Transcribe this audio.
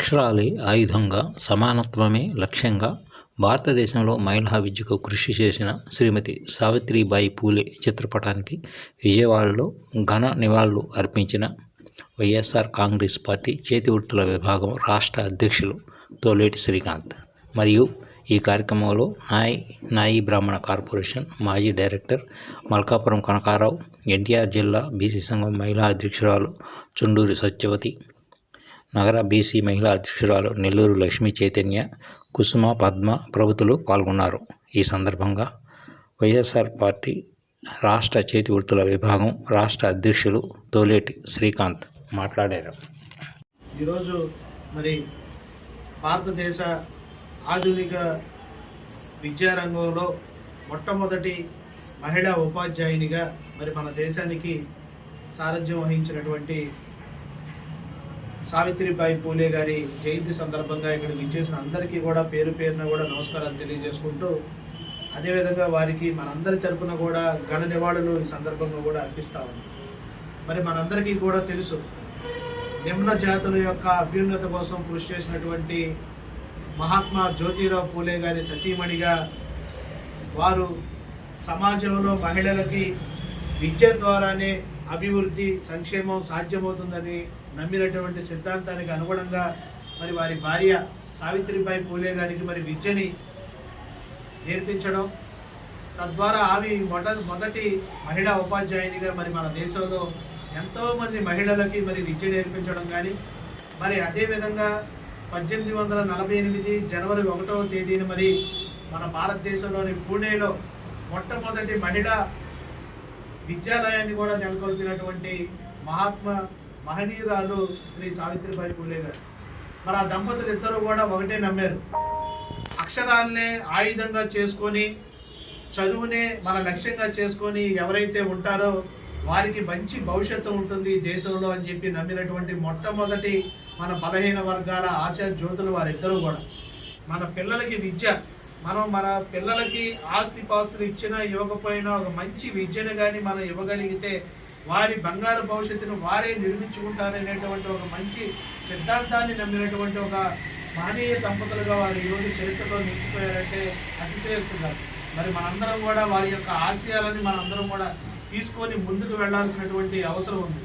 అక్షరాలే ఆయుధంగా, సమానత్వమే లక్ష్యంగా భారతదేశంలో మహిళా విద్యకు కృషి చేసిన శ్రీమతి సావిత్రిబాయి పూలే చిత్రపటానికి విజయవాడలో ఘన నివాళులు అర్పించిన వైఎస్ఆర్ కాంగ్రెస్ పార్టీ చేతివృత్తుల విభాగం రాష్ట్ర అధ్యక్షులు తోలేటి శ్రీకాంత్ మరియు ఈ కార్యక్రమంలో నాయి బ్రాహ్మణ కార్పొరేషన్ మాజీ డైరెక్టర్ మల్కాపురం కనకారావు, ఎన్టీఆర్ జిల్లా బీసీ సంఘం మహిళా అధ్యక్షురాలు చుండూరి సత్యవతి, నగర బీసీ మహిళా అధ్యక్షురాలు నెల్లూరు లక్ష్మీ చైతన్య, కుసుమ, పద్మ ప్రభుత్వలు పాల్గొన్నారు. ఈ సందర్భంగా వైఎస్ఆర్ పార్టీ రాష్ట్ర చేతివృత్తుల విభాగం రాష్ట్ర అధ్యక్షులు తోలేటి శ్రీకాంత్ మాట్లాడారు. ఈరోజు మరి భారతదేశ ఆధునిక విద్యారంగంలో మొట్టమొదటి మహిళా ఉపాధ్యాయునిగా మరి మన దేశానికి సారథ్యం వహించినటువంటి సావిత్రిబాయి పూలే గారి జయంతి సందర్భంగా ఇక్కడ విచ్చేసిన అందరికీ కూడా పేరు పేరున కూడా నమస్కారాలు తెలియజేసుకుంటూ, అదేవిధంగా వారికి మనందరి తరపున కూడా ఘన నివాళులు ఈ సందర్భంగా కూడా అర్పిస్తాము. మరి మనందరికీ కూడా తెలుసు, నిమ్న జాతుల యొక్క అభ్యున్నత కోసం కృషి చేసినటువంటి మహాత్మా జ్యోతిరావు పూలే గారి సతీమణిగా వారు సమాజంలో మహిళలకి విద్య ద్వారానే అభివృద్ధి, సంక్షేమం సాధ్యమవుతుందని నమ్మినటువంటి సిద్ధాంతానికి అనుగుణంగా మరి వారి భార్య సావిత్రిబాయి పూలే గారికి మరి విద్యని నేర్పించడం, తద్వారా ఆమె మొదటి మహిళా ఉపాధ్యాయునిగా మరి మన దేశంలో ఎంతోమంది మహిళలకి మరి విద్య నేర్పించడం కానీ, మరి అదేవిధంగా 1848 జనవరి 1వ తేదీన మరి మన భారతదేశంలోని పూణేలో మొట్టమొదటి మహిళా విద్యాలయాన్ని కూడా నెలకొల్పినటువంటి మహనీయురాలు శ్రీ సావిత్రిబాయి పూలే గారు. మరి ఆ దంపతులు ఇద్దరు కూడా ఒకటే నమ్మారు, అక్షరాలనే ఆయుధంగా చేసుకొని, చదువునే మన లక్ష్యంగా చేసుకొని ఎవరైతే ఉంటారో వారికి మంచి భవిష్యత్తు ఉంటుంది దేశంలో అని చెప్పి నమ్మినటువంటి మొట్టమొదటి మన బలహీన వర్గాల ఆశా జ్యోతులు వారిద్దరూ కూడా. మన పిల్లలకి విద్య, మనం మన పిల్లలకి ఆస్తిపాస్తులు ఇచ్చినా ఇవ్వకపోయినా ఒక మంచి విద్యను కానీ మనం ఇవ్వగలిగితే వారి బంగారు భవిష్యత్తును వారే నిర్మించుకుంటారనేటువంటి ఒక మంచి సిద్ధాంతాన్ని నమ్మినటువంటి ఒక మహనీయ దంపతులుగా వారు ఈరోజు చరిత్రలో నిలిచిపోయారంటే అతిశయోక్తిగా. మరి మనందరం కూడా వారి యొక్క ఆశయాలని మనందరం కూడా తీసుకొని ముందుకు వెళ్లాల్సినటువంటి అవసరం ఉంది.